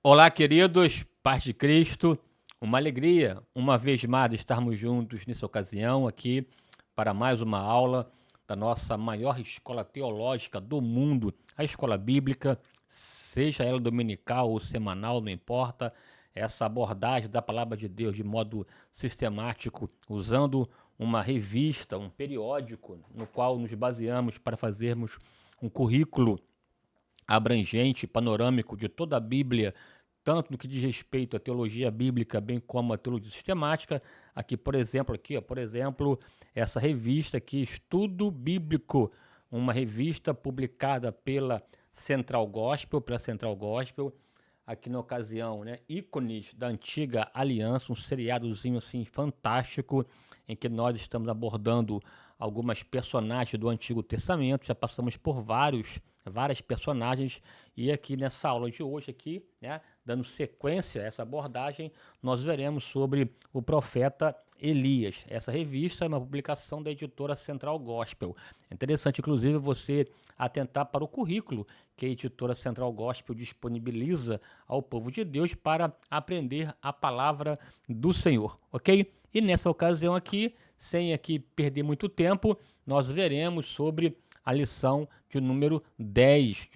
Olá, queridos, paz de Cristo, uma alegria, uma vez mais, estarmos juntos nessa ocasião aqui para mais uma aula da nossa maior escola teológica do mundo, a escola bíblica, seja ela dominical ou semanal, não importa, essa abordagem da palavra de Deus de modo sistemático, usando uma revista, um periódico, no qual nos baseamos para fazermos um currículo abrangente, panorâmico de toda a Bíblia, tanto no que diz respeito à teologia bíblica, bem como à teologia sistemática. Aqui, por exemplo, essa revista aqui, Estudo Bíblico, uma revista publicada pela Central Gospel, aqui na ocasião, né, ícones da antiga aliança, um seriadozinho assim fantástico, em que nós estamos abordando algumas personagens do Antigo Testamento, já passamos por várias personagens, e aqui nessa aula de hoje aqui, né, dando sequência a essa abordagem, nós veremos sobre o profeta Elias. Essa revista é uma publicação da editora Central Gospel. É interessante, inclusive, você atentar para o currículo que a editora Central Gospel disponibiliza ao povo de Deus para aprender a palavra do Senhor, ok? E nessa ocasião aqui, sem aqui perder muito tempo, nós veremos sobre a lição de número 10,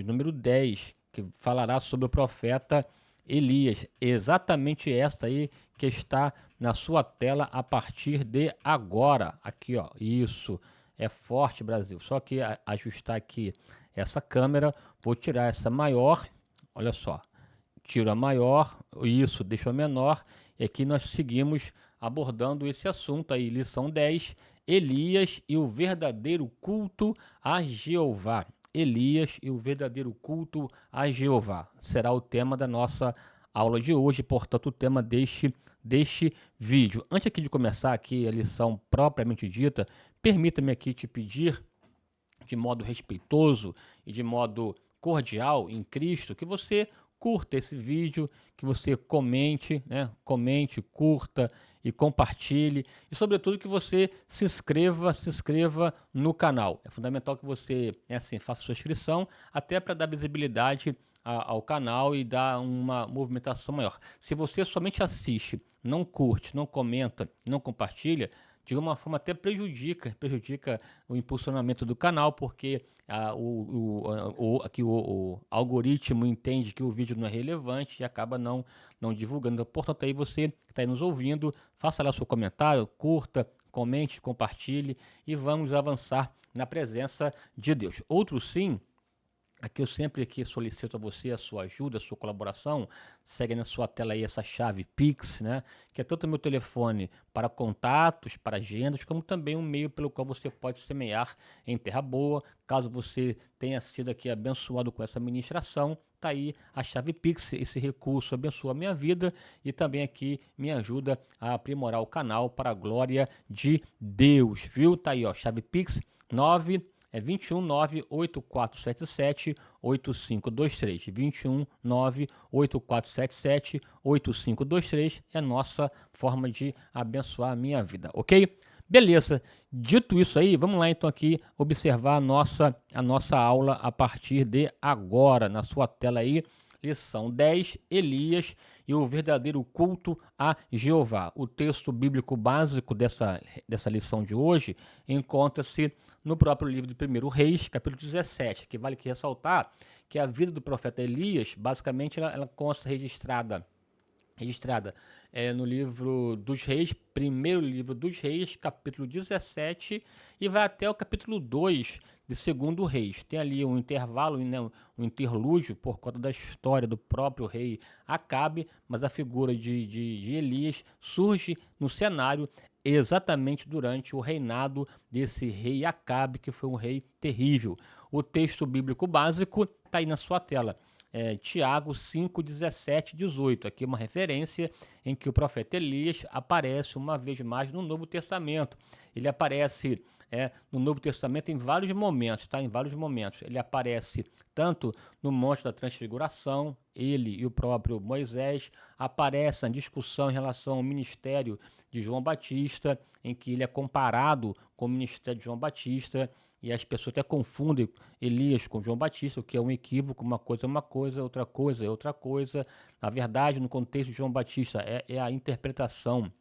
que falará sobre o profeta Elias. Exatamente esta aí que está na sua tela a partir de agora. Aqui, ó, isso. É forte, Brasil. Só que ajustar aqui essa câmera, vou tirar essa maior, olha só. Tiro a maior, isso, deixo a menor, e aqui nós seguimos abordando esse assunto aí, lição 10, Elias e o verdadeiro culto a Jeová. Elias e o verdadeiro culto a Jeová será o tema da nossa aula de hoje, portanto, o tema deste vídeo. Antes aqui de começar aqui a lição propriamente dita, permita-me aqui te pedir, de modo respeitoso e de modo cordial em Cristo, que você curta esse vídeo, que você comente, né? Comente, curta e compartilhe, e sobretudo que você se inscreva no canal. É fundamental que você, assim, faça sua inscrição, até para dar visibilidade ao canal e dar uma movimentação maior. Se você somente assiste, não curte, não comenta, não compartilha, de uma forma até prejudica o impulsionamento do canal, porque aqui o algoritmo entende que o vídeo não é relevante e acaba não divulgando. Então, portanto, aí você que está aí nos ouvindo, faça lá seu comentário, curta, comente, compartilhe e vamos avançar na presença de Deus. Outro sim. Aqui eu sempre aqui solicito a você a sua ajuda, a sua colaboração. Segue na sua tela aí essa chave Pix, né? Que é tanto o meu telefone para contatos, para agendas, como também um meio pelo qual você pode semear em terra boa. Caso você tenha sido aqui abençoado com essa ministração, tá aí a chave Pix. Esse recurso abençoa a minha vida e também aqui me ajuda a aprimorar o canal para a glória de Deus, viu? Tá aí, ó, chave Pix 9 21 98477 8523. 21 98477 8523 é a nossa forma de abençoar a minha vida, ok? Beleza, dito isso aí, vamos lá então aqui observar a nossa aula a partir de agora, na sua tela aí, lição 10, Elias e o verdadeiro culto a Jeová. O texto bíblico básico dessa lição de hoje encontra-se no próprio livro de 1 Reis, capítulo 17, que vale aqui ressaltar que a vida do profeta Elias, basicamente, ela consta registrada no livro dos Reis, primeiro livro dos Reis, capítulo 17, e vai até o capítulo 2 de segundo Reis. Tem ali um intervalo, né, um interlúdio por conta da história do próprio rei Acabe, mas a figura de Elias surge no cenário exatamente durante o reinado desse rei Acabe, que foi um rei terrível. O texto bíblico básico está aí na sua tela. Tiago 5, 17, 18. Aqui uma referência em que o profeta Elias aparece uma vez mais no Novo Testamento. Ele aparece no Novo Testamento em vários momentos, tá? Em vários momentos. Ele aparece tanto no Monte da Transfiguração, ele e o próprio Moisés, aparece na discussão em relação ao ministério de João Batista, em que ele é comparado com o ministério de João Batista. e as pessoas até confundem Elias com João Batista, o que é um equívoco, uma coisa é uma coisa, outra coisa é outra coisa. Na verdade, no contexto de João Batista, é a interpretação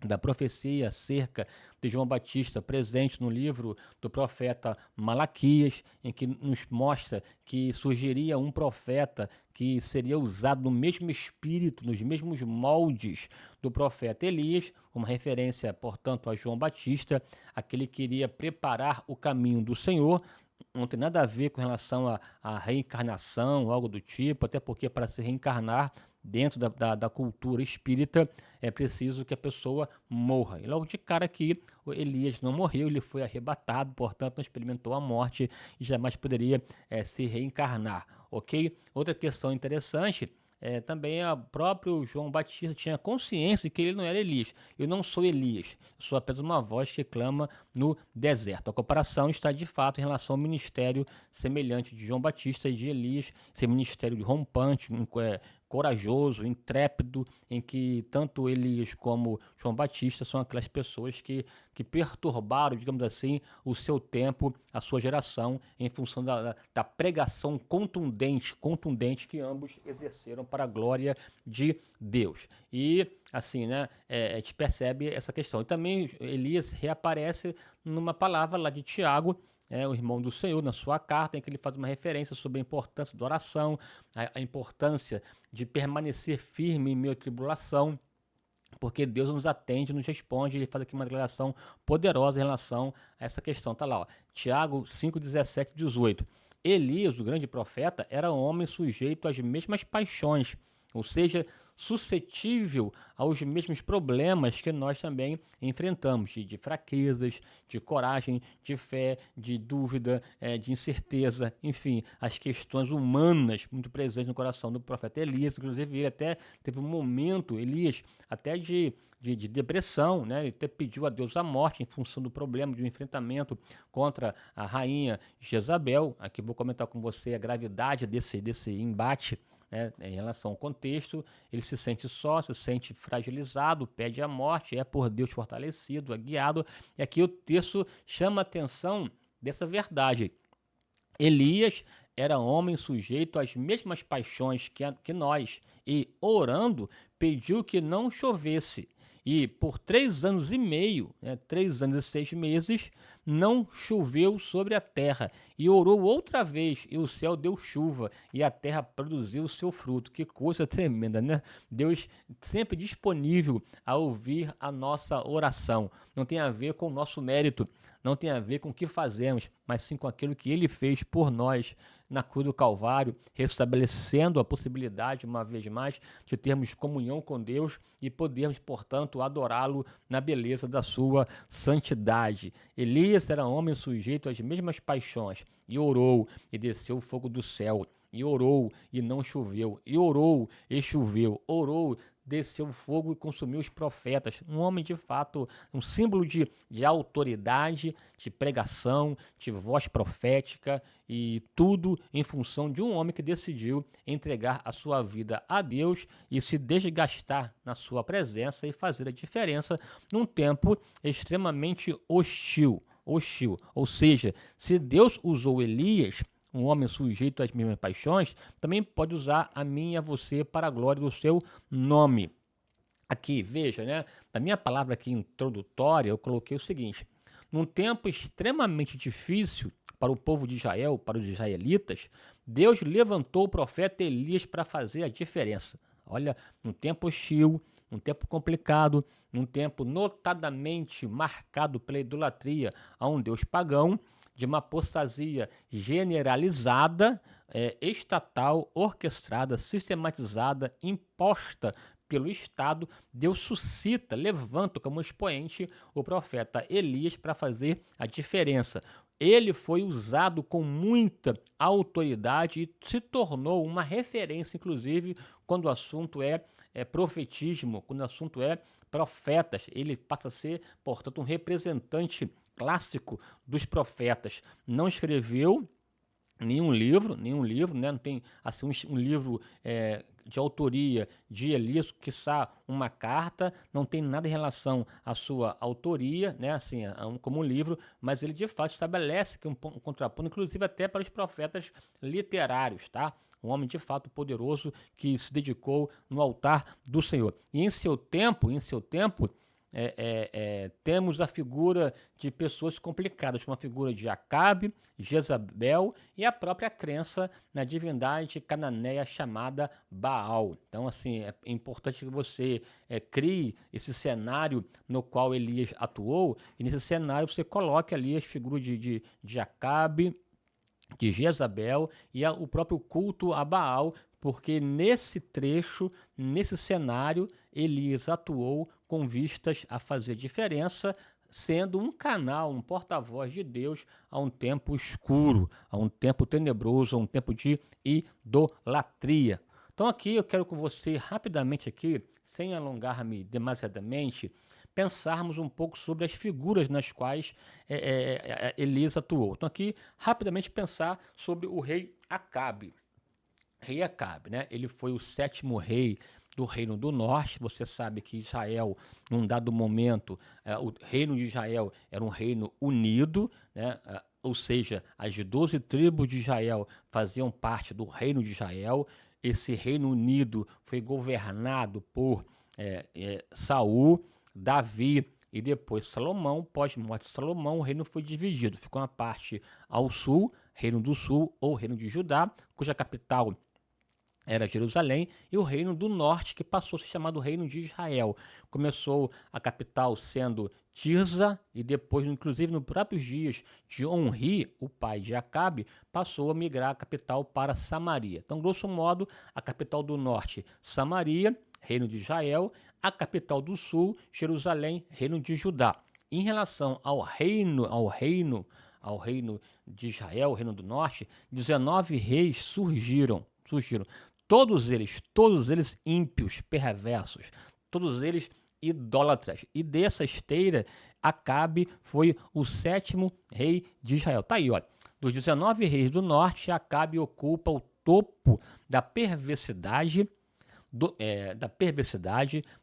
da profecia acerca de João Batista, presente no livro do profeta Malaquias, em que nos mostra que surgiria um profeta que seria usado no mesmo espírito, nos mesmos moldes do profeta Elias, uma referência, portanto, a João Batista, aquele que iria preparar o caminho do Senhor. Não tem nada a ver com relação à reencarnação, algo do tipo, até porque para se reencarnar dentro da cultura espírita é preciso que a pessoa morra. E logo de cara aqui, o Elias não morreu, ele foi arrebatado, portanto não experimentou a morte e jamais poderia se reencarnar, ok? Outra questão interessante também o próprio João Batista tinha consciência de que ele não era Elias. Eu não sou Elias, eu sou apenas uma voz que clama no deserto. A comparação está de fato em relação ao ministério semelhante de João Batista e de Elias, esse ministério rompante, corajoso, intrépido, em que tanto Elias como João Batista são aquelas pessoas que perturbaram, digamos assim, o seu tempo, a sua geração, em função da pregação contundente que ambos exerceram para a glória de Deus. E assim, né, a gente percebe essa questão. E também Elias reaparece numa palavra lá de Tiago, o irmão do Senhor, na sua carta, em que ele faz uma referência sobre a importância da oração, a importância de permanecer firme em meio à tribulação, porque Deus nos atende, nos responde. Ele faz aqui uma declaração poderosa em relação a essa questão. Está lá, ó, Tiago 5, 17 e 18. Elias, o grande profeta, era um homem sujeito às mesmas paixões, ou seja, suscetível aos mesmos problemas que nós também enfrentamos, de fraquezas, de coragem, de fé, de dúvida, de incerteza, enfim, as questões humanas muito presentes no coração do profeta Elias. Inclusive, ele até teve um momento, Elias, até de depressão, né? Ele até pediu a Deus a morte em função do problema de um enfrentamento contra a rainha Jezabel. Aqui vou comentar com você a gravidade desse embate, em relação ao contexto. Ele se sente só, se sente fragilizado, pede a morte, é por Deus fortalecido, é guiado. E aqui o texto chama a atenção dessa verdade. Elias era homem sujeito às mesmas paixões que nós, e orando pediu que não chovesse. E por 3 anos e meio, 3 anos e 6 meses, não choveu sobre a terra. E orou outra vez, e o céu deu chuva, e a terra produziu o seu fruto. Que coisa tremenda, né? Deus sempre disponível a ouvir a nossa oração. Não tem a ver com o nosso mérito, não tem a ver com o que fazemos, mas sim com aquilo que Ele fez por nós na cruz do Calvário, restabelecendo a possibilidade, uma vez mais, de termos comunhão com Deus e podermos, portanto, adorá-lo na beleza da sua santidade. Elias era homem sujeito às mesmas paixões, e orou, e desceu o fogo do céu, e orou, e não choveu, e orou, e choveu, orou, desceu fogo e consumiu os profetas. Um homem, de fato, um símbolo de autoridade, de pregação, de voz profética, e tudo em função de um homem que decidiu entregar a sua vida a Deus e se desgastar na sua presença e fazer a diferença num tempo extremamente hostil. Ou seja, se Deus usou Elias, um homem sujeito às mesmas paixões, também pode usar a mim e a você para a glória do seu nome. Aqui, veja, né? Na minha palavra aqui introdutória, eu coloquei o seguinte: num tempo extremamente difícil para o povo de Israel, para os israelitas, Deus levantou o profeta Elias para fazer a diferença. Olha, num tempo hostil, num tempo complicado, num tempo notadamente marcado pela idolatria a um Deus pagão, de uma apostasia generalizada, estatal, orquestrada, sistematizada, imposta pelo Estado, Deus suscita, levanta como expoente o profeta Elias para fazer a diferença. Ele foi usado com muita autoridade e se tornou uma referência, inclusive, quando o assunto é profetismo, quando o assunto é profetas. Ele passa a ser, portanto, um representante clássico dos profetas. Não escreveu nenhum livro, né? Não tem assim um livro de autoria de Elias, quiçá uma carta, não tem nada em relação à sua autoria, né? Assim, como um livro, mas ele de fato estabelece que um contraponto, inclusive até para os profetas literários, tá? Um homem de fato poderoso que se dedicou no altar do Senhor. E em seu tempo, temos a figura de pessoas complicadas, como a figura de Acabe, Jezabel e a própria crença na divindade cananeia chamada Baal. Então, assim, é importante que você crie esse cenário no qual Elias atuou, e nesse cenário você coloque ali as figuras de Acabe, de Jezabel e o próprio culto a Baal, porque nesse trecho, nesse cenário, Elias atuou com vistas a fazer diferença, sendo um canal, um porta-voz de Deus a um tempo escuro, a um tempo tenebroso, a um tempo de idolatria. Então aqui eu quero com você rapidamente aqui, sem alongar-me demasiadamente, pensarmos um pouco sobre as figuras nas quais Elias atuou. Então aqui, rapidamente pensar sobre o rei Acabe. Rei Acabe, né? Ele foi o 7º rei do Reino do Norte. Você sabe que Israel, num dado momento, o Reino de Israel era um reino unido, né? Ou seja, as 12 tribos de Israel faziam parte do Reino de Israel. Esse Reino Unido foi governado por Saul, Davi e depois Salomão. Pós-morte de Salomão, o reino foi dividido. Ficou uma parte ao sul, Reino do Sul ou Reino de Judá, cuja capital era Jerusalém, e o Reino do Norte, que passou a se chamar do Reino de Israel. Começou a capital sendo Tirza, e depois, inclusive nos próprios dias de Onri, o pai de Acabe, passou a migrar a capital para Samaria. Então, grosso modo, a capital do norte, Samaria, Reino de Israel, a capital do sul, Jerusalém, Reino de Judá. Em relação ao reino de Israel, o reino do norte, 19 reis surgiram. Todos eles ímpios, perversos, todos eles idólatras. E dessa esteira, Acabe foi o 7º rei de Israel. Tá aí, olha. Dos 19 reis do norte, Acabe ocupa o topo da perversidade,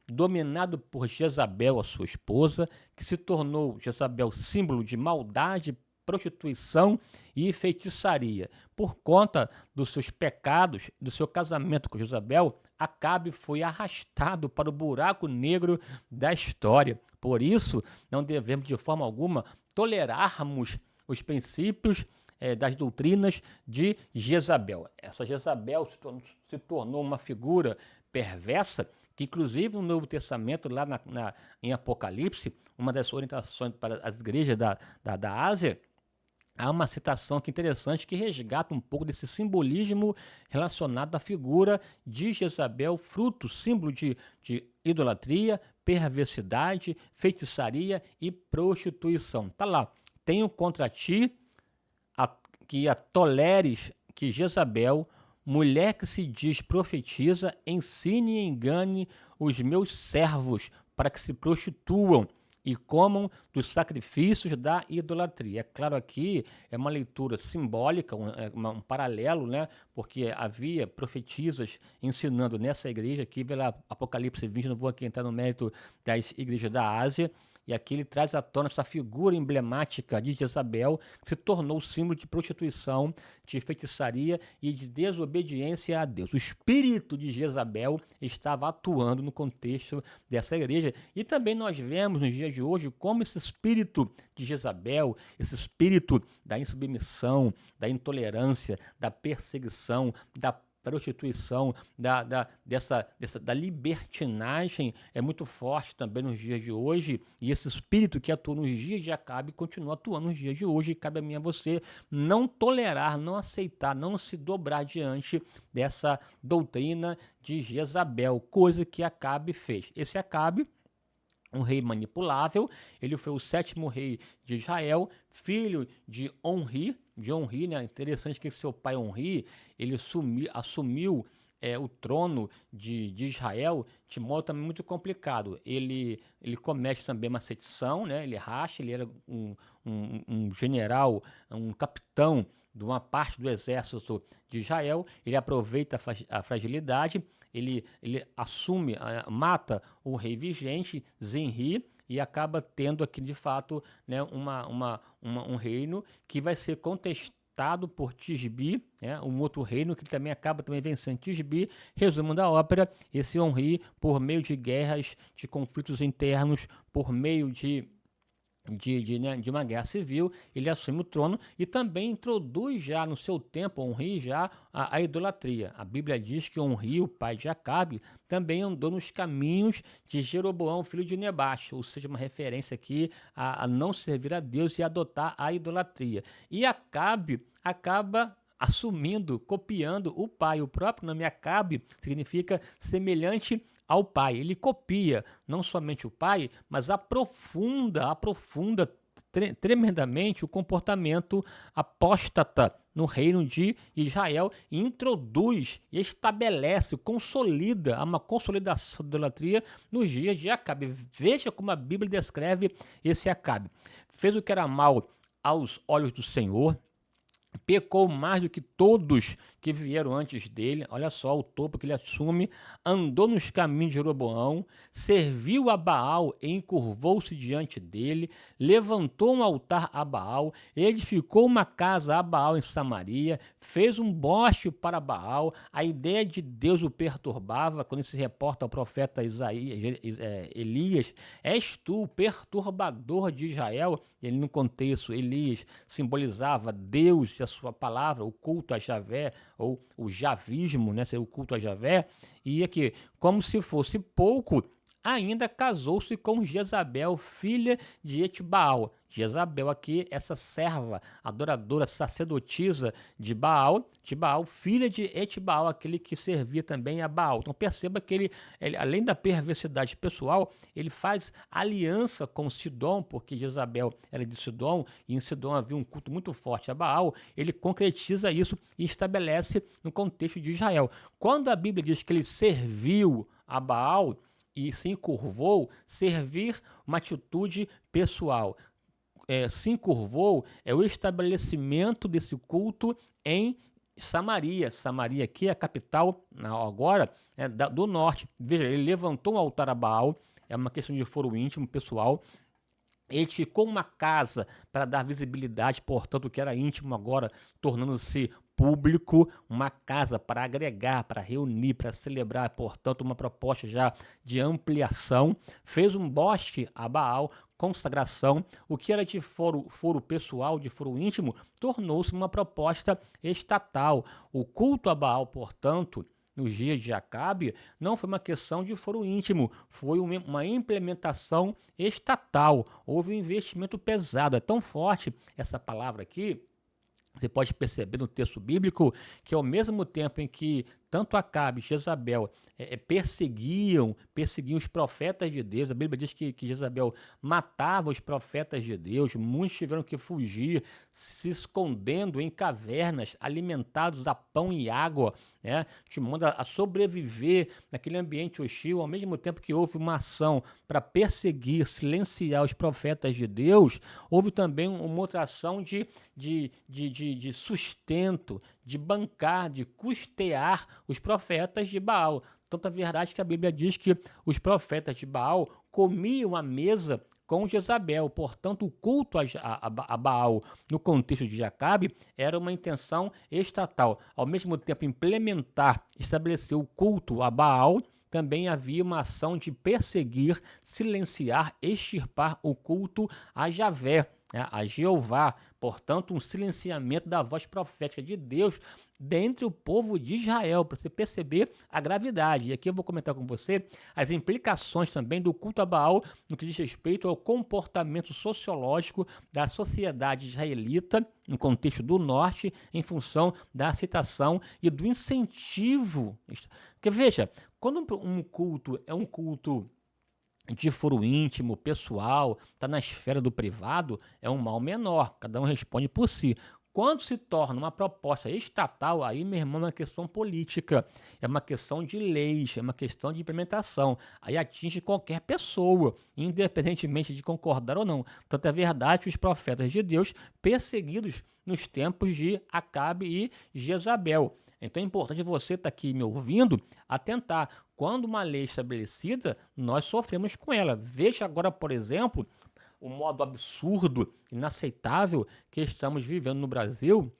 dominado por Jezabel, a sua esposa, que se tornou Jezabel símbolo de maldade, prostituição e feitiçaria. Por conta dos seus pecados, do seu casamento com Jezabel, Acabe foi arrastado para o buraco negro da história. Por isso, não devemos de forma alguma tolerarmos os princípios das doutrinas de Jezabel. Essa Jezabel se tornou uma figura perversa, que inclusive no Novo Testamento, lá em Apocalipse, uma das orientações para as igrejas da Ásia, há uma citação que interessante que resgata um pouco desse simbolismo relacionado à figura de Jezabel, fruto, símbolo de idolatria, perversidade, feitiçaria e prostituição. Tá lá. Tenho contra ti que a toleres que Jezabel, mulher que se diz profetiza, ensine e engane os meus servos para que se prostituam e comam dos sacrifícios da idolatria. É claro, aqui é uma leitura simbólica, um paralelo, né? Porque havia profetisas ensinando nessa igreja, aqui pela Apocalipse 20, não vou aqui entrar no mérito das igrejas da Ásia, e aqui ele traz à tona essa figura emblemática de Jezabel, que se tornou símbolo de prostituição, de feitiçaria e de desobediência a Deus. O espírito de Jezabel estava atuando no contexto dessa igreja. E também nós vemos nos dias de hoje como esse espírito de Jezabel, esse espírito da insubmissão, da intolerância, da perseguição, da prostituição, da libertinagem é muito forte também nos dias de hoje, e esse espírito que atuou nos dias de Acabe continua atuando nos dias de hoje, e cabe a mim e a você não tolerar, não aceitar, não se dobrar diante dessa doutrina de Jezabel, coisa que Acabe fez. Esse Acabe, um rei manipulável, ele foi o 7º rei de Israel, filho de Onri, né? Interessante que seu pai Onri, ele assumiu o trono de Israel de modo também muito complicado. Ele comete também uma sedição, né? Ele racha, ele era um general, um capitão de uma parte do exército de Israel, ele aproveita a fragilidade, ele assume, mata o rei vigente, Zenri, e acaba tendo aqui, de fato, né, um reino que vai ser contestado por Tisbi, né, um outro reino que também acaba também vencendo Tisbi. Resumo da ópera, esse Onri, por meio de guerras, de conflitos internos, por meio de uma guerra civil, ele assume o trono e também introduz já no seu tempo, Onri, já a idolatria. A Bíblia diz que Onri, o pai de Acabe, também andou nos caminhos de Jeroboão, filho de Nebate, ou seja, uma referência aqui a não servir a Deus e adotar a idolatria. E Acabe acaba assumindo, copiando o pai. O próprio nome Acabe significa semelhante ao pai. Ele copia não somente o pai, mas aprofunda tremendamente o comportamento apóstata no reino de Israel e introduz, estabelece, consolida uma consolidação da idolatria nos dias de Acabe. Veja como a Bíblia descreve esse Acabe. Fez o que era mal aos olhos do Senhor, pecou mais do que todos que vieram antes dele. Olha só o topo que ele assume. Andou nos caminhos de Jeroboão, serviu a Baal e encurvou-se diante dele, levantou um altar a Baal, edificou uma casa a Baal em Samaria, fez um boste para Baal. A ideia de Deus o perturbava. Quando se reporta ao profeta Elias, és tu, o perturbador de Israel. Ele, no contexto, Elias simbolizava Deus e a sua palavra, o culto a Javé, ou o javismo, né, o culto a Javé. E aqui, como se fosse pouco, ainda casou-se com Jezabel, filha de Etbaal. Jezabel aqui, essa serva, adoradora, sacerdotisa de Baal, filha de Etbaal, aquele que servia também a Baal. Então perceba que ele, além da perversidade pessoal, ele faz aliança com Sidom, porque Jezabel era de Sidom, e em Sidom havia um culto muito forte a Baal. Ele concretiza isso e estabelece no contexto de Israel. Quando a Bíblia diz que ele serviu a Baal e se encurvou, servir uma atitude pessoal. Se encurvou é o estabelecimento desse culto em Samaria. Samaria aqui é a capital agora do norte. Veja, ele levantou um altar a Baal, é uma questão de foro íntimo, pessoal. Ele edificou uma casa para dar visibilidade, portanto, o que era íntimo agora tornando-se público, uma casa para agregar, para reunir, para celebrar, portanto, uma proposta já de ampliação. Fez um bosque a Baal, consagração. O que era de foro pessoal, de foro íntimo, tornou-se uma proposta estatal. O culto a Baal, portanto, nos dias de Acabe, não foi uma questão de foro íntimo, foi uma implementação estatal. Houve um investimento pesado. É tão forte essa palavra aqui, você pode perceber no texto bíblico que ao mesmo tempo em que tanto Acabe e Jezabel perseguiam os profetas de Deus, a Bíblia diz que Jezabel matava os profetas de Deus, muitos tiveram que fugir, se escondendo em cavernas, alimentados a pão e água, né, de modo a sobreviver naquele ambiente hostil, ao mesmo tempo que houve uma ação para perseguir, silenciar os profetas de Deus, houve também uma outra ação de sustento, de bancar, de custear os profetas de Baal. Tanta verdade que a Bíblia diz que os profetas de Baal comiam à mesa com Jezabel. Portanto, o culto a Baal no contexto de Acabe era uma intenção estatal. Ao mesmo tempo, estabelecer o culto a Baal, também havia uma ação de perseguir, silenciar, extirpar o culto a Javé, a Jeová. Portanto, um silenciamento da voz profética de Deus dentre o povo de Israel, para você perceber a gravidade. E aqui eu vou comentar com você as implicações também do culto a Baal no que diz respeito ao comportamento sociológico da sociedade israelita no contexto do norte, em função da aceitação e do incentivo. Porque veja, quando um culto é um culto de foro íntimo, pessoal, está na esfera do privado, é um mal menor, cada um responde por si. Quando se torna uma proposta estatal, aí, meu irmão, é uma questão política, é uma questão de leis, é uma questão de implementação. Aí atinge qualquer pessoa, independentemente de concordar ou não. Tanto é verdade que os profetas de Deus perseguidos nos tempos de Acabe e Jezabel. Então é importante você estar aqui me ouvindo, atentar. Quando uma lei é estabelecida, nós sofremos com ela. Veja agora, por exemplo, o modo absurdo, inaceitável que estamos vivendo no Brasil,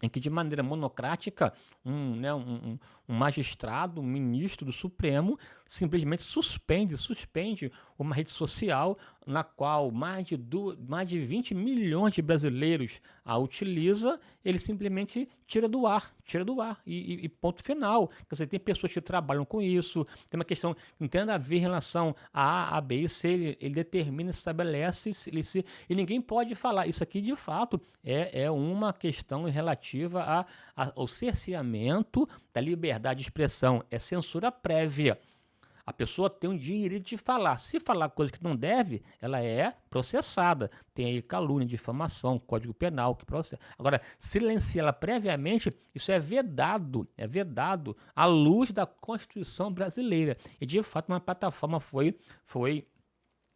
em que de maneira monocrática um magistrado, um ministro do Supremo, simplesmente suspende uma rede social na qual mais de 20 milhões de brasileiros a utiliza, ele simplesmente tira do ar e ponto final. Quer dizer, tem pessoas que trabalham com isso, tem uma questão que não tem nada a ver em relação a A, B e C, ele determina, estabelece, e ninguém pode falar. Isso aqui, de fato, é uma questão relativa ao cerceamento da liberdade de expressão, é censura prévia. A pessoa tem o direito de falar. Se falar coisa que não deve, ela é processada. Tem aí calúnia, difamação, Código Penal que processa. Agora, silenciá-la previamente, isso é vedado à luz da Constituição brasileira. E, de fato, uma plataforma foi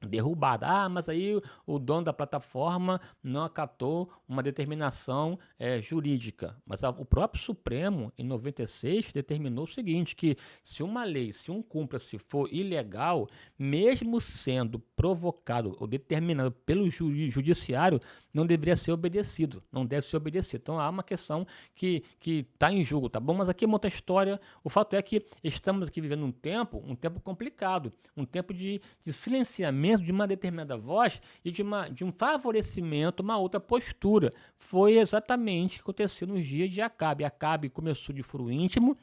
derrubada. Mas aí o dono da plataforma não acatou uma determinação jurídica. Mas o próprio Supremo, em 96, determinou o seguinte, que se uma lei, se um cúmplice for ilegal, mesmo sendo provocado ou determinado pelo judiciário, não deveria ser obedecido, não deve ser obedecido. Então há uma questão que está em jogo, tá bom? Mas aqui é uma outra história. O fato é que estamos aqui vivendo um tempo complicado, um tempo de silenciamento de uma determinada voz e de um favorecimento, uma outra postura. Foi exatamente o que aconteceu nos dias de Acabe. Acabe começou de foro íntimo,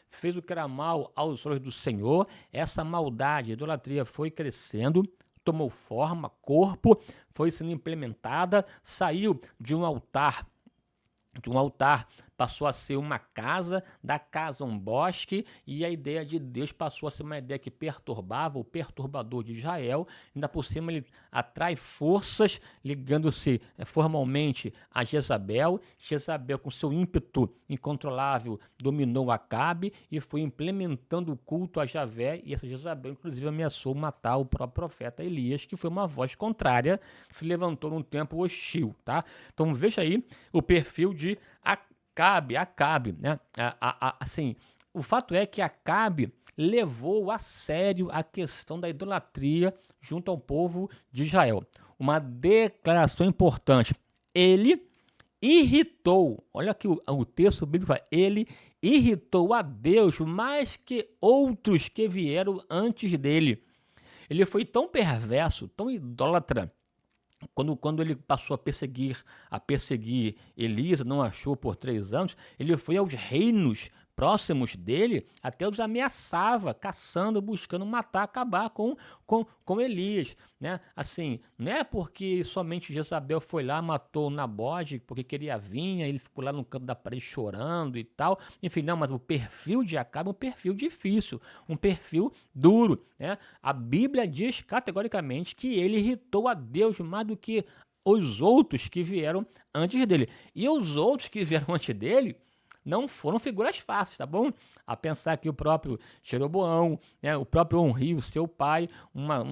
fez o que era mal aos olhos do Senhor, essa maldade, a idolatria foi crescendo, tomou forma, corpo, foi sendo implementada, saiu de um altar, passou a ser uma casa, da casa um bosque, e a ideia de Deus passou a ser uma ideia que perturbava o perturbador de Israel. Ainda por cima ele atrai forças, ligando-se formalmente a Jezabel. Jezabel, com seu ímpeto incontrolável, dominou Acabe e foi implementando o culto a Javé, e essa Jezabel inclusive ameaçou matar o próprio profeta Elias, que foi uma voz contrária, se levantou num tempo hostil, tá? Então veja aí o perfil de Acabe, né? Assim, o fato é que Acabe levou a sério a questão da idolatria junto ao povo de Israel. Uma declaração importante. Ele irritou, olha aqui o texto bíblico, ele irritou a Deus mais que outros que vieram antes dele. Ele foi tão perverso, tão idólatra, quando ele passou a perseguir Elias, não achou por 3 anos, ele foi aos reinos próximos dele, até os ameaçava, caçando, buscando matar, acabar com Elias, né? Assim, não é porque somente Jezabel foi lá, matou Nabode, porque queria vinha, ele ficou lá no canto da parede chorando e tal, enfim, não, mas o perfil de Acabe é um perfil difícil, um perfil duro, né? A Bíblia diz categoricamente que ele irritou a Deus mais do que os outros que vieram antes dele. E os outros que vieram antes dele não foram figuras fáceis, tá bom? A pensar que o próprio Jeroboão, né, o próprio Onri, o seu pai, uma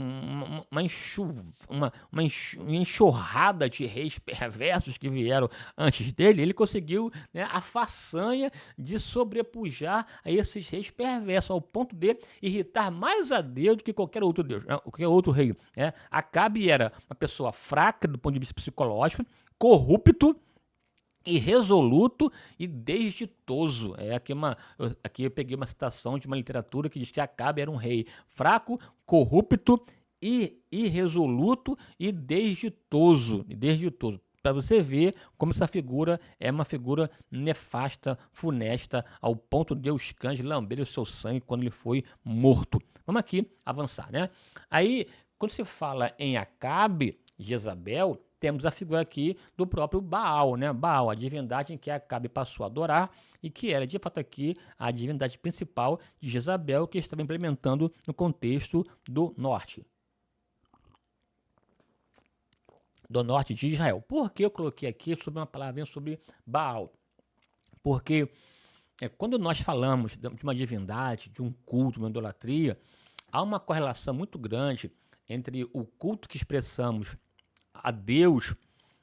enxurrada de reis perversos que vieram antes dele, ele conseguiu, né, a façanha de sobrepujar a esses reis perversos, ao ponto de irritar mais a Deus do que qualquer outro Deus, né, qualquer outro rei. Né? Acabe era uma pessoa fraca do ponto de vista psicológico, corrupto, irresoluto e desditoso. Aqui eu peguei uma citação de uma literatura que diz que Acabe era um rei fraco, corrupto, irresoluto e desditoso. Para você ver como essa figura é uma figura nefasta, funesta, ao ponto de os cães lamberem o seu sangue quando ele foi morto. Vamos aqui avançar, né? Aí, quando se fala em Acabe, Jezabel, temos a figura aqui do próprio Baal, né? Baal, a divindade em que Acabe passou a adorar e que era, de fato, aqui a divindade principal de Jezabel, que estava implementando no contexto do norte. do norte de Israel. Por que eu coloquei aqui sobre uma palavrinha sobre Baal? Porque quando nós falamos de uma divindade, de um culto, uma idolatria, há uma correlação muito grande entre o culto que expressamos a Deus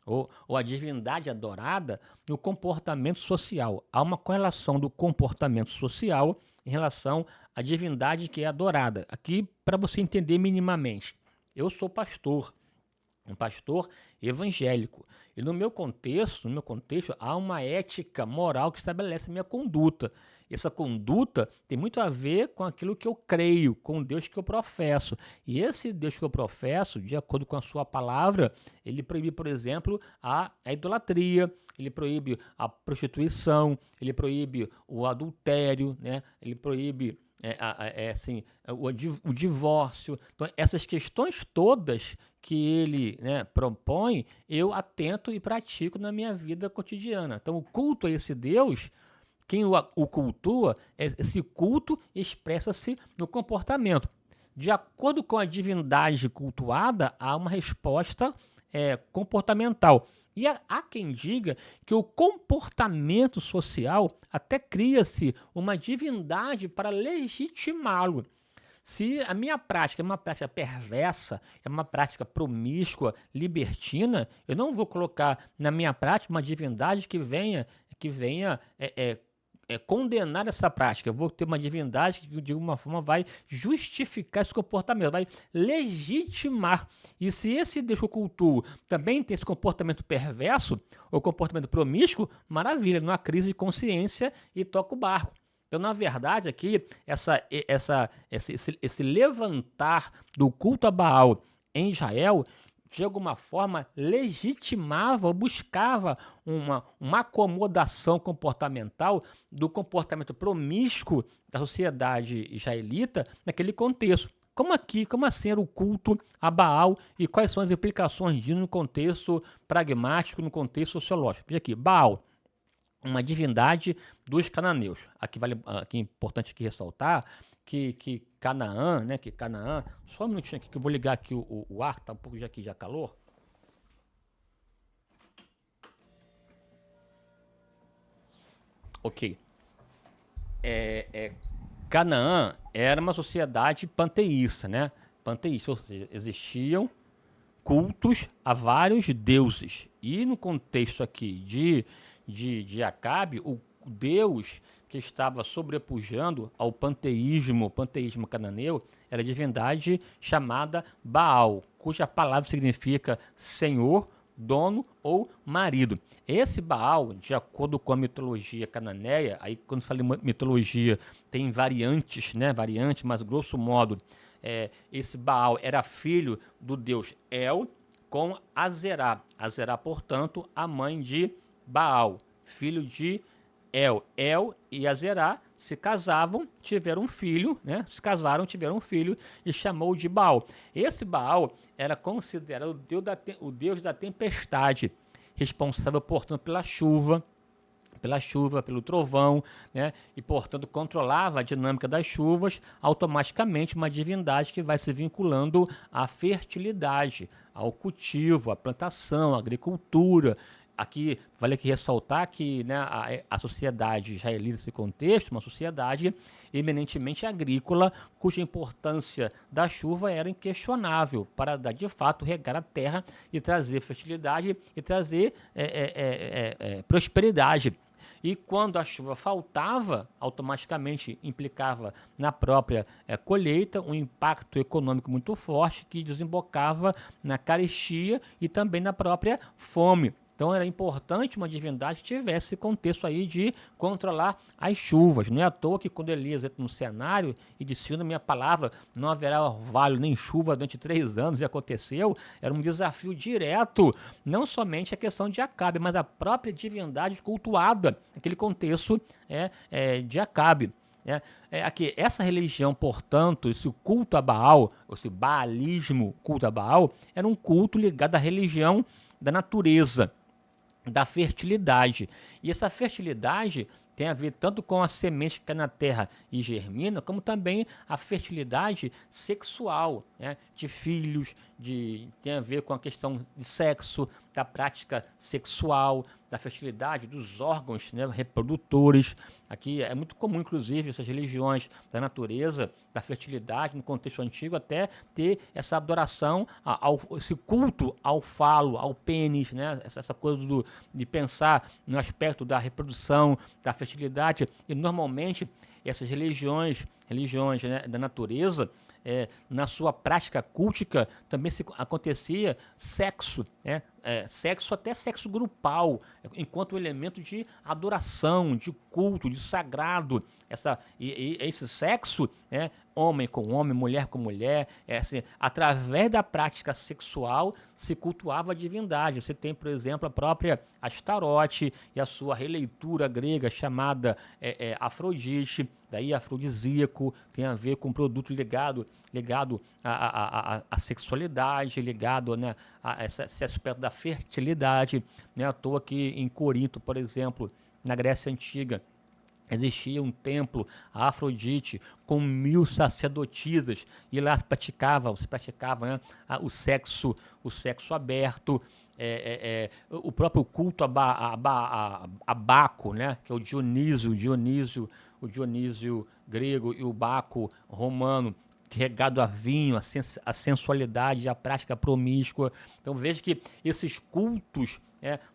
ou a divindade adorada no comportamento social. Há uma correlação do comportamento social em relação à divindade que é adorada. Aqui, para você entender minimamente, eu sou pastor, um pastor evangélico. E no meu contexto, há uma ética moral que estabelece a minha conduta. Essa conduta tem muito a ver com aquilo que eu creio, com o Deus que eu professo. E esse Deus que eu professo, de acordo com a sua palavra, ele proíbe, por exemplo, a idolatria, ele proíbe a prostituição, ele proíbe o adultério, né? Ele proíbe o divórcio. Então, essas questões todas que ele, né, propõe, eu atento e pratico na minha vida cotidiana. Então, o culto a esse Deus, quem o cultua, esse culto expressa-se no comportamento. De acordo com a divindade cultuada, há uma resposta comportamental. E há quem diga que o comportamento social até cria-se uma divindade para legitimá-lo. Se a minha prática é uma prática perversa, é uma prática promíscua, libertina, eu não vou colocar na minha prática uma divindade que venha condenar essa prática. Eu vou ter uma divindade que, de alguma forma, vai justificar esse comportamento, vai legitimar. E se esse Deus que eu cultuo também tem esse comportamento perverso, ou comportamento promíscuo, maravilha, não há crise de consciência e toca o barco. Então, na verdade, aqui, esse levantar do culto a Baal em Israel, de alguma forma, legitimava ou buscava uma acomodação comportamental do comportamento promíscuo da sociedade israelita naquele contexto. Como assim era o culto a Baal e quais são as implicações disso no contexto pragmático, no contexto sociológico? Veja aqui, Baal, uma divindade dos cananeus. Aqui é importante aqui ressaltar que Canaã, né, só um minutinho aqui que eu vou ligar aqui o ar, tá um pouco já calor. Ok. Canaã era uma sociedade panteísta, né? Panteísta, ou seja, existiam cultos a vários deuses. E no contexto aqui de Acabe, o Deus que estava sobrepujando ao panteísmo cananeu, era a divindade chamada Baal, cuja palavra significa senhor, dono ou marido. Esse Baal, de acordo com a mitologia cananeia, aí quando fala em mitologia tem variantes, né? Mas grosso modo, esse Baal era filho do deus El com Azerá. Azerá, portanto, a mãe de Baal, filho de El. El e Azerá se casavam, tiveram um filho, né? Tiveram um filho e chamou de Baal. Esse Baal era considerado o deus da tempestade, responsável, portanto, pela chuva, pelo trovão, né? E, portanto, controlava a dinâmica das chuvas, automaticamente uma divindade que vai se vinculando à fertilidade, ao cultivo, à plantação, à agricultura. Aqui vale aqui ressaltar que, né, a sociedade israelita nesse contexto, uma sociedade eminentemente agrícola, cuja importância da chuva era inquestionável para dar de fato regar a terra e trazer fertilidade e trazer prosperidade. E quando a chuva faltava, automaticamente implicava na própria colheita, um impacto econômico muito forte que desembocava na carestia e também na própria fome. Então era importante uma divindade que tivesse esse contexto aí de controlar as chuvas. Não é à toa que quando Elias entra no cenário e disse, na minha palavra, não haverá orvalho nem chuva durante 3 anos, e aconteceu, era um desafio direto, não somente a questão de Acabe, mas a própria divindade cultuada, naquele contexto de Acabe. Aqui, essa religião, portanto, esse culto a Baal, esse baalismo, culto a Baal, era um culto ligado à religião da natureza, da fertilidade. E essa fertilidade tem a ver tanto com a semente que cai na terra e germina, como também a fertilidade sexual, né, de filhos, tem a ver com a questão de sexo, da prática sexual, da fertilidade dos órgãos, né, reprodutores. Aqui é muito comum, inclusive, essas religiões da natureza, da fertilidade, no contexto antigo, até ter essa adoração, esse culto ao falo, ao pênis, né, essa coisa de pensar no aspecto da reprodução, da fertilidade. E normalmente essas religiões, né, da natureza, na sua prática cultica também acontecia sexo, né? Sexo, até sexo grupal, enquanto elemento de adoração, de culto, de sagrado. Esse sexo, né, homem com homem, mulher com mulher, assim, através da prática sexual se cultuava a divindade. Você tem, por exemplo, a própria Astarote e a sua releitura grega chamada Afrodite, daí afrodisíaco, tem a ver com um produto ligado à sexualidade, ligado, né, a esse aspecto da fertilidade. Não é à toa que em Corinto, por exemplo, na Grécia Antiga, existia um templo a Afrodite com 1000 sacerdotisas e lá se praticava, né, o sexo aberto, o próprio culto a Baco, né, que é o Dionísio grego, e o Baco romano, regado a vinho, a sensualidade, a prática promíscua. Então veja que esses cultos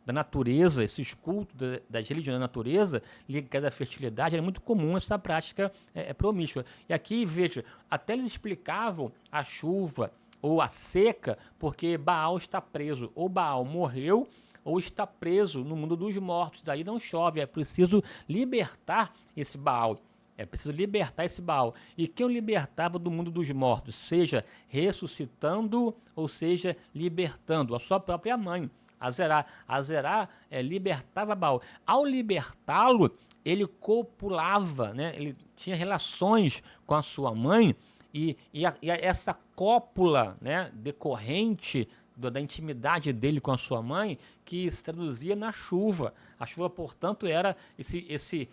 da natureza, esses cultos das religiões da natureza, ligados à fertilidade, era muito comum essa prática promíscua. E aqui, veja, até eles explicavam a chuva ou a seca, porque Baal está preso. Ou Baal morreu, ou está preso no mundo dos mortos. Daí não chove, é preciso libertar esse Baal. É preciso libertar esse Baal. E quem o libertava do mundo dos mortos? Seja ressuscitando, ou seja, libertando a sua própria mãe. Azerá libertava Baal. Ao libertá-lo, ele copulava, né? Ele tinha relações com a sua mãe, e essa cópula, né, decorrente da intimidade dele com a sua mãe, que se traduzia na chuva. A chuva, portanto, era esse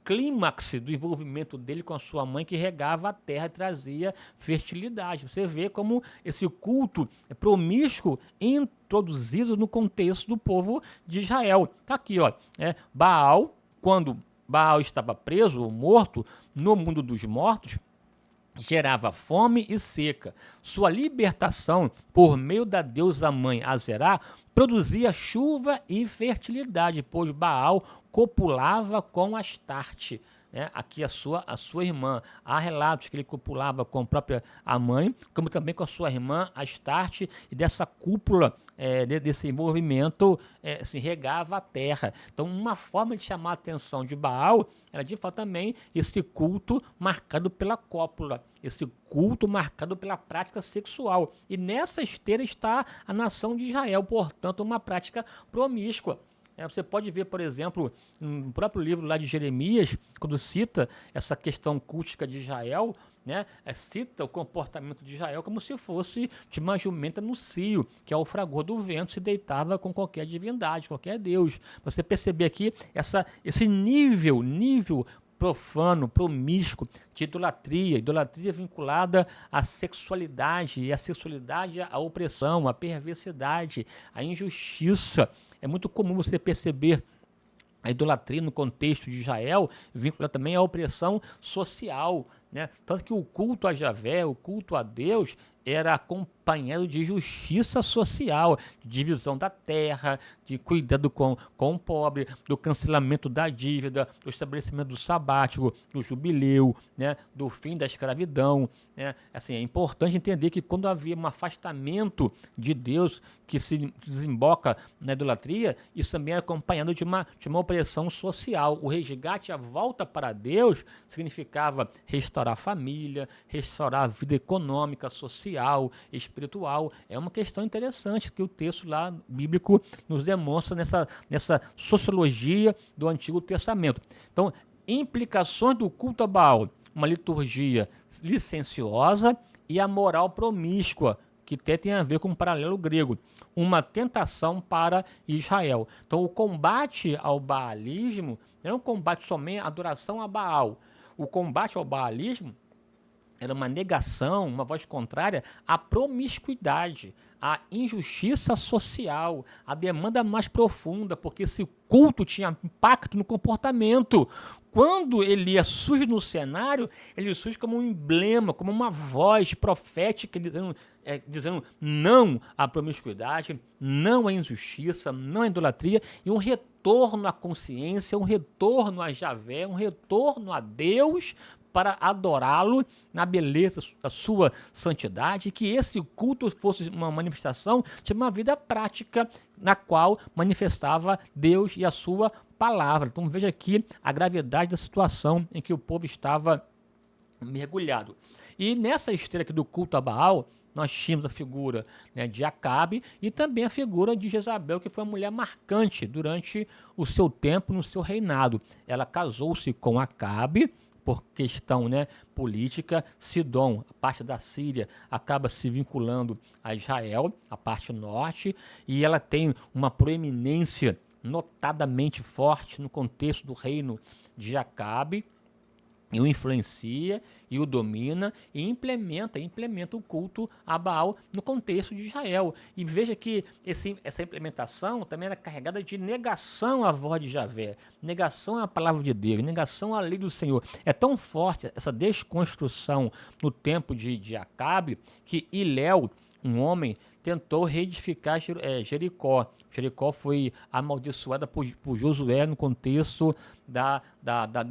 clímax do envolvimento dele com a sua mãe, que regava a terra e trazia fertilidade. Você vê como esse culto é promíscuo introduzido no contexto do povo de Israel. Está aqui, ó, Baal, quando Baal estava preso ou morto no mundo dos mortos, gerava fome e seca. Sua libertação por meio da deusa mãe Azerá produzia chuva e fertilidade, pois Baal copulava com Astarte, né? Aqui a sua irmã. Há relatos que ele copulava com a própria mãe, como também com a sua irmã Astarte, e dessa cúpula, desse envolvimento, se regava a terra. Então, uma forma de chamar a atenção de Baal era, de fato, também esse culto marcado pela cópula, esse culto marcado pela prática sexual. E nessa esteira está a nação de Israel, portanto, uma prática promíscua. Você pode ver, por exemplo, no próprio livro lá de Jeremias, quando cita essa questão cultica de Israel, né, cita o comportamento de Israel como se fosse de uma jumenta no cio, que ao fragor do vento se deitava com qualquer divindade, qualquer deus. Você perceber aqui esse nível profano, promíscuo de idolatria vinculada à sexualidade, e a sexualidade à opressão, à perversidade, à injustiça. É muito comum você perceber a idolatria no contexto de Israel, vinculada também à opressão social, né? Tanto que o culto a Javé, o culto a Deus, era acompanhado de justiça social, de divisão da terra, de cuidado com o pobre, do cancelamento da dívida, do estabelecimento do sabático, do jubileu, né, do fim da escravidão, né? Assim, é importante entender que quando havia um afastamento de Deus que se desemboca na idolatria, isso também é acompanhado de uma opressão social. O resgate, a volta para Deus, significava restaurar a família, restaurar a vida econômica, social, espiritual. É uma questão interessante que o texto lá bíblico nos demonstra nessa sociologia do Antigo Testamento. Então, implicações do culto a Baal: uma liturgia licenciosa e a moral promíscua, que tem a ver com um paralelo grego, uma tentação para Israel. Então, o combate ao baalismo não é um combate somente à adoração a Baal. O combate ao baalismo era uma negação, uma voz contrária à promiscuidade, à injustiça social, à demanda mais profunda, porque esse culto tinha impacto no comportamento. Quando Elias surge no cenário, ele surge como um emblema, como uma voz profética, dizendo não à promiscuidade, não à injustiça, não à idolatria, e um retorno à consciência, um retorno a Javé, um retorno a Deus, para adorá-lo na beleza da sua santidade, que esse culto fosse uma manifestação de uma vida prática na qual manifestava Deus e a sua palavra. Então veja aqui a gravidade da situação em que o povo estava mergulhado. E nessa esteira aqui do culto a Baal, nós tínhamos a figura, né, de Acabe e também a figura de Jezabel, que foi uma mulher marcante durante o seu tempo, no seu reinado. Ela casou-se com Acabe, por questão, né, política. Sidom, a parte da Síria, acaba se vinculando a Israel, a parte norte, e ela tem uma proeminência notadamente forte no contexto do reino de Acabe, e o influencia, e o domina, e implementa o culto a Baal no contexto de Israel. E veja que essa implementação também era carregada de negação à voz de Javé, negação à palavra de Deus, negação à lei do Senhor. É tão forte essa desconstrução no tempo de Acabe, que Hiléu, um homem, tentou reedificar Jericó. Jericó foi amaldiçoada por Josué no contexto da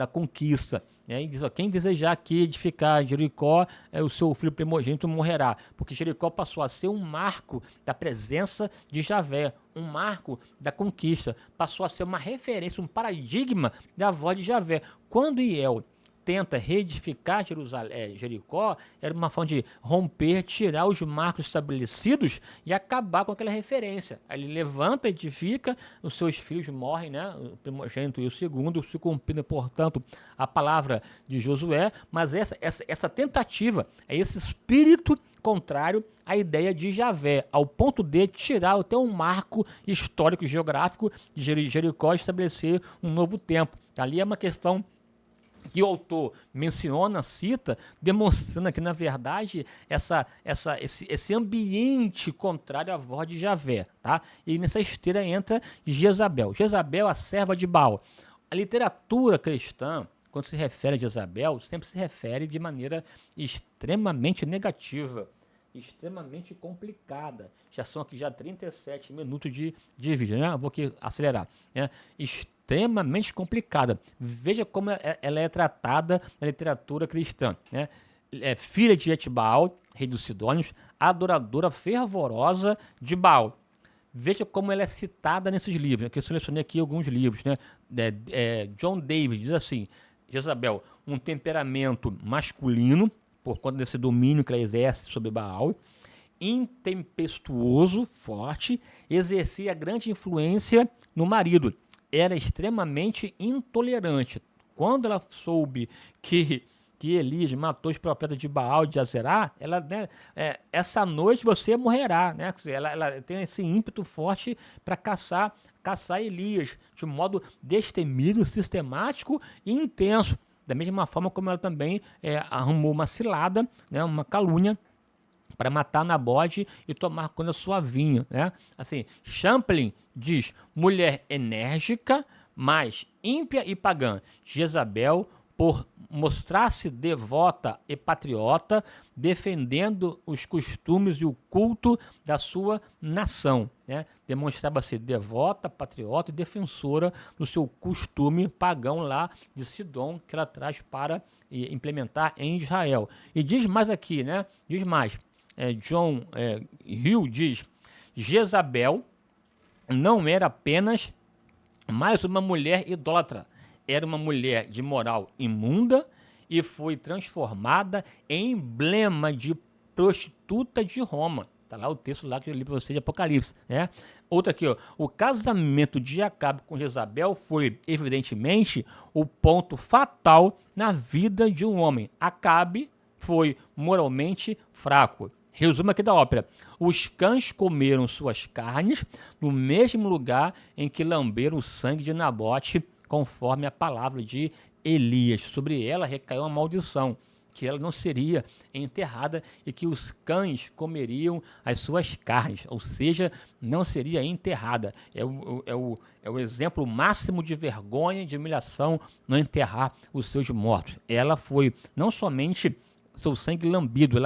conquista. E diz, ó, quem desejar aqui edificar Jericó, o seu filho primogênito morrerá. Porque Jericó passou a ser um marco da presença de Javé, um marco da conquista. Passou a ser uma referência, um paradigma da voz de Javé. Quando Hiel tenta reedificar Jericó, era uma forma de romper, tirar os marcos estabelecidos e acabar com aquela referência. Aí ele levanta, edifica, os seus filhos morrem, né? O primogênito e o segundo, se cumprindo, portanto, a palavra de Josué, mas essa tentativa, esse espírito contrário à ideia de Javé, ao ponto de tirar até um marco histórico e geográfico de Jericó e estabelecer um novo tempo. Ali é uma questão que o autor menciona, cita, demonstrando que, na verdade, esse ambiente contrário à voz de Javé. Tá? E nessa esteira entra Jezabel. Jezabel, a serva de Baal. A literatura cristã, quando se refere a Jezabel, sempre se refere de maneira extremamente negativa, extremamente complicada. Já são aqui 37 minutos de vídeo, né? Vou aqui acelerar. Né? Extremamente complicada. Veja como ela é tratada na literatura cristã. Né? É filha de Etbaal, rei dos Sidônios, adoradora fervorosa de Baal. Veja como ela é citada nesses livros. Né? Eu selecionei aqui alguns livros. Né? John David diz assim: Jezabel, um temperamento masculino, por conta desse domínio que ela exerce sobre Baal, intempestuoso, forte, exercia grande influência no marido. Era extremamente intolerante. Quando ela soube que Elias matou os profetas de Baal de Azerá, ela, né, essa noite você morrerá. Né? Ela tem esse ímpeto forte para caçar Elias de um modo destemido, sistemático e intenso. Da mesma forma como ela também arrumou uma cilada, né, uma calúnia, para matar Nabote e tomar conta da sua vinha. Né? Assim, Champlin diz, mulher enérgica, mas ímpia e pagã. Jezabel, por mostrar-se devota e patriota, defendendo os costumes e o culto da sua nação. Né? Demonstrava-se devota, patriota e defensora do seu costume pagão lá de Sidom, que ela traz para implementar em Israel. E diz mais aqui, né? Diz mais. John Hill diz, Jezabel não era apenas mais uma mulher idólatra, era uma mulher de moral imunda e foi transformada em emblema de prostituta de Roma. Está lá o texto lá que eu li para você de Apocalipse. Né? Outra aqui, ó, o casamento de Acabe com Jezabel foi, evidentemente, o ponto fatal na vida de um homem. Acabe foi moralmente fraco. Resumo aqui da ópera. Os cães comeram suas carnes no mesmo lugar em que lamberam o sangue de Nabote, conforme a palavra de Elias. Sobre ela recaiu uma maldição, que ela não seria enterrada e que os cães comeriam as suas carnes, ou seja, não seria enterrada. É o exemplo máximo de vergonha, de humilhação, não enterrar os seus mortos. Ela foi não somente seu sangue lambido,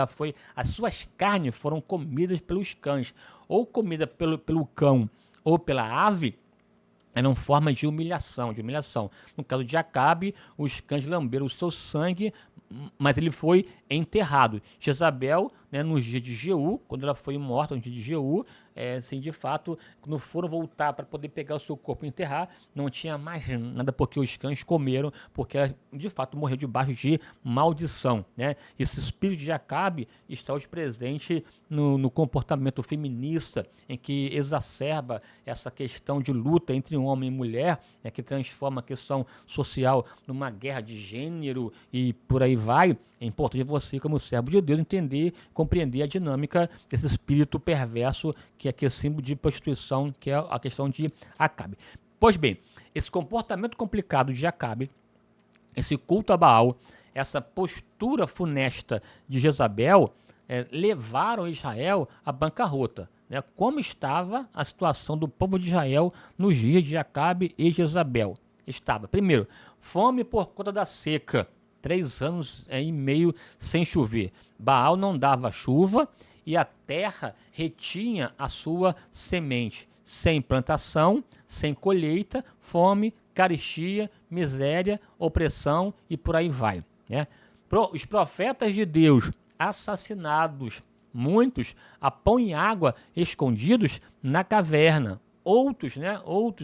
as suas carnes foram comidas pelos cães, ou comida pelo cão ou pela ave, eram formas de humilhação, No caso de Acabe, os cães lamberam o seu sangue, mas ele foi enterrado. Jezabel, né, nos dias de Jeú, quando ela foi morta, no dia de Jeú, assim, de fato, quando foram voltar para poder pegar o seu corpo e enterrar, não tinha mais nada porque os cães comeram, porque ela, de fato, morreu debaixo de maldição, né? Esse espírito de Acabe está hoje presente no comportamento feminista, em que exacerba essa questão de luta entre homem e mulher, né, que transforma a questão social numa guerra de gênero e por aí vai. É importante você, como servo de Deus, entender, compreender a dinâmica desse espírito perverso que é símbolo de prostituição, que é a questão de Acabe. Pois bem, esse comportamento complicado de Acabe, esse culto a Baal, essa postura funesta de Jezabel, levaram Israel à bancarrota. Né? Como estava a situação do povo de Israel nos dias de Acabe e Jezabel? Estava, primeiro, fome por conta da seca, 3 anos e meio sem chover. Baal não dava chuva e a terra retinha a sua semente. Sem plantação, sem colheita, fome, carestia, miséria, opressão e por aí vai. Né? Os profetas de Deus assassinados, muitos a pão e água escondidos na caverna. Outros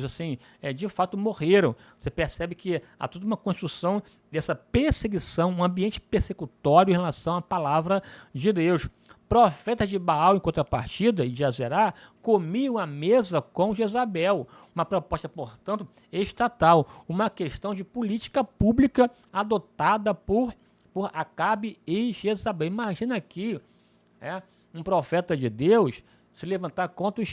assim, de fato morreram. Você percebe que há toda uma construção dessa perseguição, um ambiente persecutório em relação à palavra de Deus. Profetas de Baal, em contrapartida, e de Azerá, comiam à mesa com Jezabel. Uma proposta, portanto, estatal. Uma questão de política pública adotada por Acabe e Jezabel. Imagina aqui um profeta de Deus se levantar contra o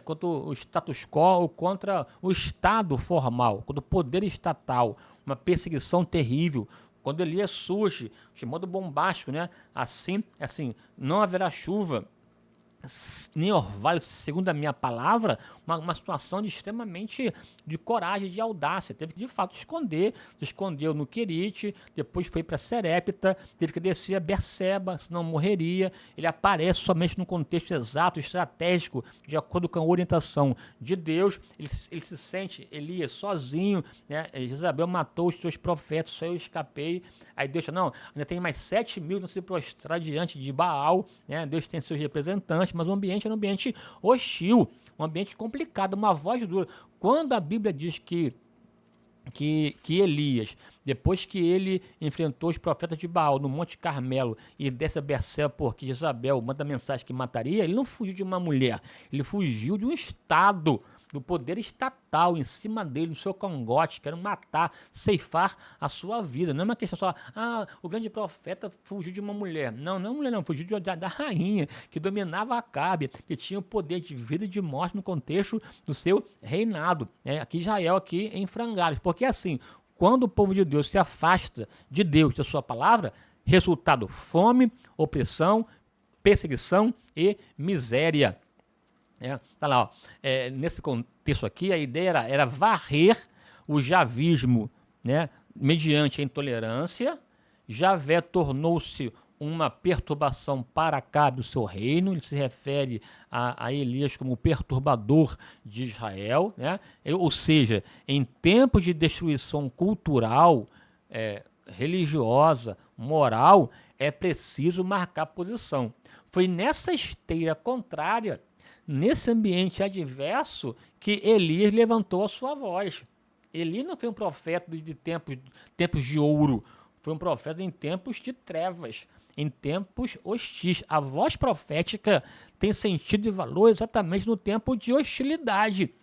contra o status quo ou contra o Estado formal, contra o poder estatal, uma perseguição terrível. Quando Elias surge, de modo bombástico, né? Assim, não haverá chuva, nem orvalho, segundo a minha palavra, uma situação de extremamente de coragem, de audácia. Teve que, de fato, se escondeu no Querite, depois foi para Serepta, teve que descer a Berseba, senão morreria. Ele aparece somente no contexto exato, estratégico, de acordo com a orientação de Deus. Ele se sente, Elias, sozinho, né? Jezabel matou os seus profetas, só eu escapei. Aí Deus fala, não, ainda tem mais 7 mil que não se prostrar diante de Baal, né? Deus tem seus representantes, mas o ambiente era um ambiente hostil, um ambiente complicado, uma voz dura. Quando a Bíblia diz que Elias, depois que ele enfrentou os profetas de Baal no Monte Carmelo e desce a Berseba porque Jezabel manda mensagem que mataria, ele não fugiu de uma mulher, ele fugiu de um estado, do poder estatal em cima dele, no seu cangote, querendo matar, ceifar a sua vida. Não é uma questão só, o grande profeta fugiu de uma mulher. Não, não é mulher, não, fugiu da rainha, que dominava Acabe, que tinha o poder de vida e de morte no contexto do seu reinado. Aqui Israel, aqui em frangalhos. Porque assim, quando o povo de Deus se afasta de Deus, da sua palavra, resultado, fome, opressão, perseguição e miséria. Tá lá, nesse contexto aqui, a ideia era varrer o javismo, né, mediante a intolerância. Javé tornou-se uma perturbação para Acabe, o seu reino. Ele se refere a Elias como perturbador de Israel, né? Ou seja, em tempos de destruição cultural, religiosa, moral, é preciso marcar posição. Foi nessa esteira contrária, nesse ambiente adverso, que Elias levantou a sua voz. Elias não foi um profeta de tempos de ouro, foi um profeta em tempos de trevas, em tempos hostis. A voz profética tem sentido e valor exatamente no tempo de hostilidade.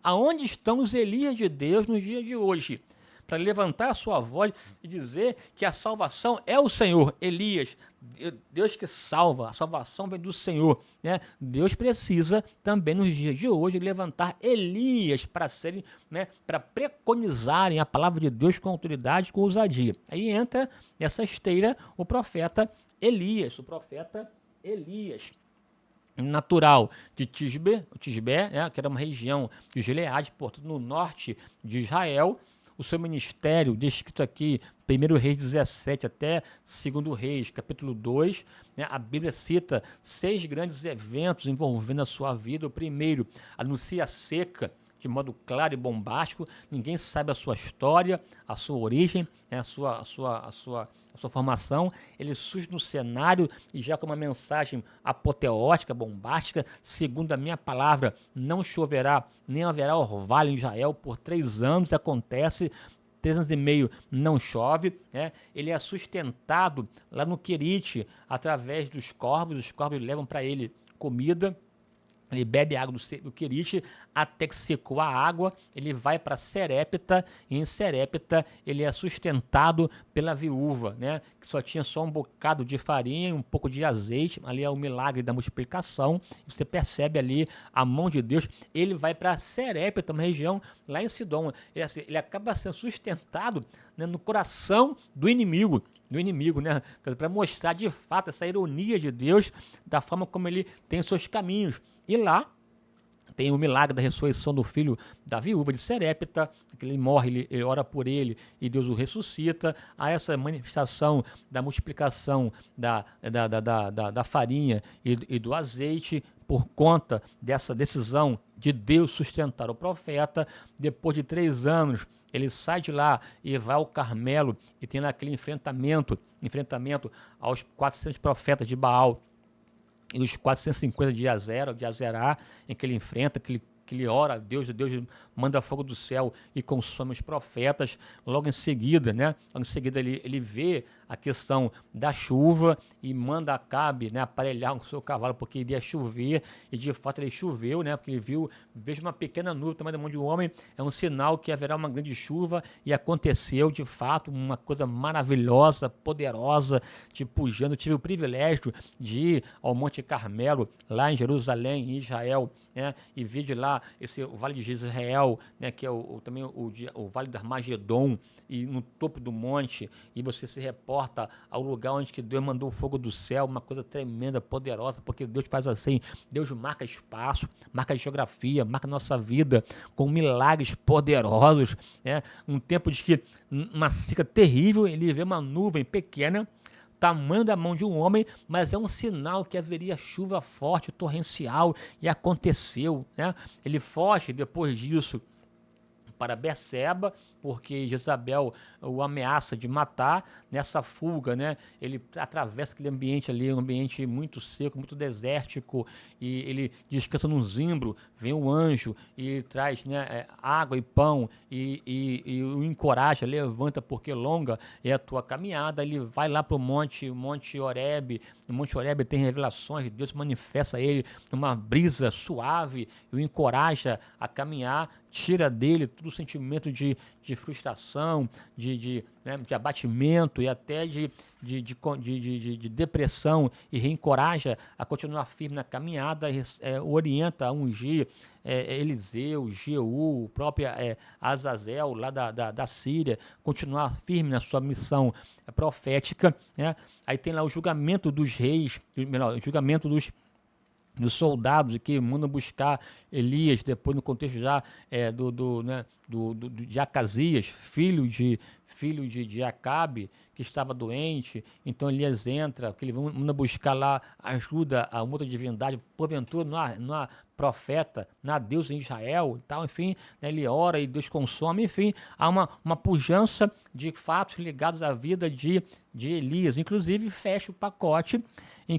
Aonde estão os Elias de Deus nos dias de hoje? para levantar a sua voz e dizer que a salvação é o Senhor. Elias, Deus que salva, a salvação vem do Senhor, né? Deus precisa também nos dias de hoje levantar Elias para serem, né, para preconizarem a palavra de Deus com autoridade, com ousadia. Aí entra nessa esteira o profeta Elias, natural de Tisbe, né, que era uma região de Gileade, portanto, no norte de Israel. O seu ministério, descrito aqui, 1 Reis 17 até 2 Reis, capítulo 2, né, a Bíblia cita 6 grandes eventos envolvendo a sua vida. O primeiro, anuncia a seca de modo claro e bombástico, ninguém sabe a sua história, a sua origem, né, a sua formação. Ele surge no cenário e já com uma mensagem apoteótica, bombástica: segundo a minha palavra, não choverá, nem haverá orvalho em Israel por 3 anos. Acontece, 3 anos e meio não chove, né? Ele é sustentado lá no Querite através dos corvos. Os corvos levam para ele comida. Ele bebe água do Querite até que secou a água. Ele vai para Serepta, e em Serepta ele é sustentado pela viúva, né, que só tinha só um bocado de farinha e um pouco de azeite. Ali é o milagre da multiplicação. Você percebe ali a mão de Deus. Ele vai para Serepta, uma região lá em Sidom. Ele acaba sendo sustentado, né, no coração do inimigo, né, para mostrar de fato essa ironia de Deus, da forma como ele tem os seus caminhos. E lá tem o milagre da ressurreição do filho da viúva de Serepta, que ele morre, ele ora por ele e Deus o ressuscita. Há essa manifestação da multiplicação da farinha e do azeite por conta dessa decisão de Deus sustentar o profeta. Depois de 3 anos, ele sai de lá e vai ao Carmelo e tem lá aquele enfrentamento aos 400 profetas de Baal e os 450 de Azerá, em que ele enfrenta, que ele ora a Deus, e Deus manda fogo do céu e consome os profetas. Logo em seguida, ele vê a questão da chuva e manda Acabe, né, aparelhar o seu cavalo, porque iria chover, e de fato ele choveu, né, porque ele veja uma pequena nuvem, tamanho da mão de um homem, é um sinal que haverá uma grande chuva, e aconteceu de fato uma coisa maravilhosa, poderosa, eu tive o privilégio de ir ao Monte Carmelo, lá em Jerusalém, em Israel, né, e vi de lá o Vale de Jezreel, né, que é também o Vale do Armagedon, e no topo do monte, e você se reporta ao lugar onde que Deus mandou o fogo do céu, uma coisa tremenda, poderosa, porque Deus faz assim, Deus marca espaço, marca geografia, marca nossa vida com milagres poderosos, né? Um tempo de que uma seca terrível, ele vê uma nuvem pequena, tamanho da mão de um homem, mas é um sinal que haveria chuva forte, torrencial, e aconteceu, né? Ele foge depois disso para Berseba, porque Jezabel o ameaça de matar. Nessa fuga, né, ele atravessa aquele ambiente ali, um ambiente muito seco, muito desértico, e ele descansa num zimbro. Vem um anjo e traz, né, água e pão, e o encoraja: levanta, porque longa é a tua caminhada. Ele vai lá para o Monte Horebe. No Monte Horebe tem revelações, Deus manifesta a ele numa brisa suave e o encoraja a caminhar, tira dele todo o sentimento de frustração, de abatimento e até de depressão, e reencoraja a continuar firme na caminhada. Orienta a ungir Eliseu, Jeú, o próprio Azazel lá da Síria, continuar firme na sua missão profética, né? Aí tem lá o julgamento dos reis, o julgamento dos soldados que mandam buscar Elias, depois no contexto já de Acasias, filho de Acabe, que estava doente. Então Elias entra, que ele manda buscar lá ajuda a uma outra divindade, porventura não há profeta, não há Deus em Israel e tal, enfim, né, ele ora e Deus consome, enfim, há uma pujança de fatos ligados à vida de Elias. Inclusive fecha o pacote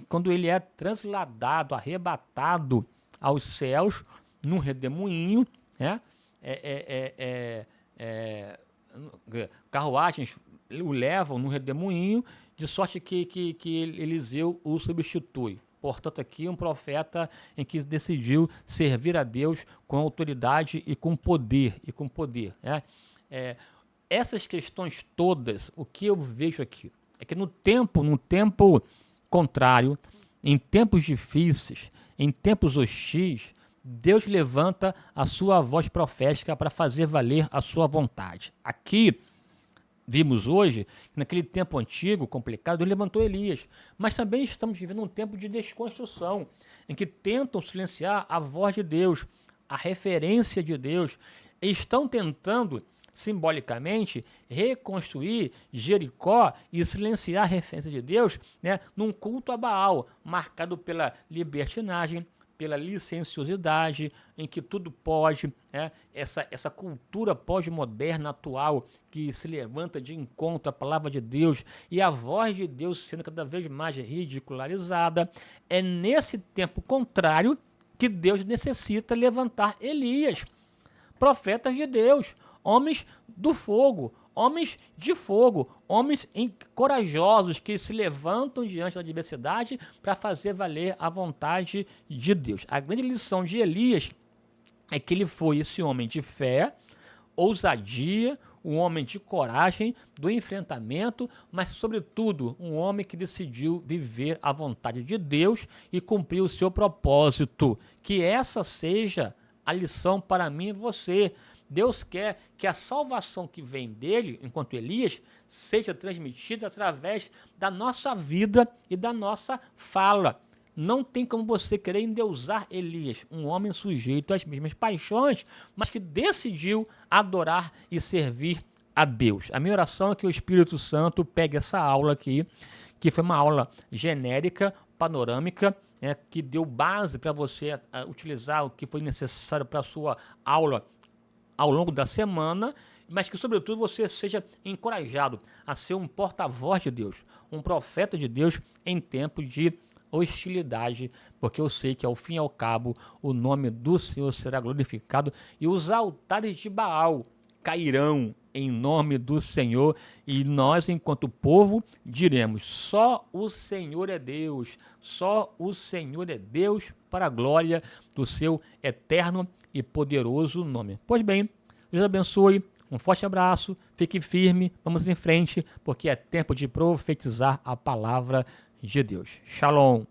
quando ele é transladado, arrebatado aos céus, num redemoinho, né? Carruagens o levam num redemoinho, de sorte que Eliseu o substitui. Portanto, aqui um profeta em que decidiu servir a Deus com autoridade e com poder, né? essas questões todas, o que eu vejo aqui é que no tempo contrário, em tempos difíceis, em tempos hostis, Deus levanta a sua voz profética para fazer valer a sua vontade. Aqui, vimos hoje, naquele tempo antigo, complicado, Deus levantou Elias. Mas também estamos vivendo um tempo de desconstrução, em que tentam silenciar a voz de Deus, a referência de Deus, e estão tentando, simbolicamente, reconstruir Jericó e silenciar a referência de Deus, né, num culto a Baal, marcado pela libertinagem, pela licenciosidade, em que tudo pode, essa cultura pós-moderna atual que se levanta de encontro à palavra de Deus e a voz de Deus sendo cada vez mais ridicularizada. É nesse tempo contrário que Deus necessita levantar Elias, profetas de Deus, homens do fogo, homens de fogo, homens corajosos que se levantam diante da adversidade para fazer valer a vontade de Deus. A grande lição de Elias é que ele foi esse homem de fé, ousadia, um homem de coragem, do enfrentamento, mas, sobretudo, um homem que decidiu viver a vontade de Deus e cumprir o seu propósito. Que essa seja a lição para mim e você. Deus quer que a salvação que vem dele, enquanto Elias, seja transmitida através da nossa vida e da nossa fala. Não tem como você querer endeusar Elias, um homem sujeito às mesmas paixões, mas que decidiu adorar e servir a Deus. A minha oração é que o Espírito Santo pegue essa aula aqui, que foi uma aula genérica, panorâmica, que deu base para você utilizar o que foi necessário para a sua aula ao longo da semana, mas que, sobretudo, você seja encorajado a ser um porta-voz de Deus, um profeta de Deus em tempo de hostilidade, porque eu sei que, ao fim e ao cabo, o nome do Senhor será glorificado e os altares de Baal cairão em nome do Senhor, e nós, enquanto povo, diremos: só o Senhor é Deus, só o Senhor é Deus, para a glória do seu eterno e poderoso nome. Pois bem, Deus abençoe, um forte abraço, fique firme, vamos em frente, porque é tempo de profetizar a palavra de Deus. Shalom.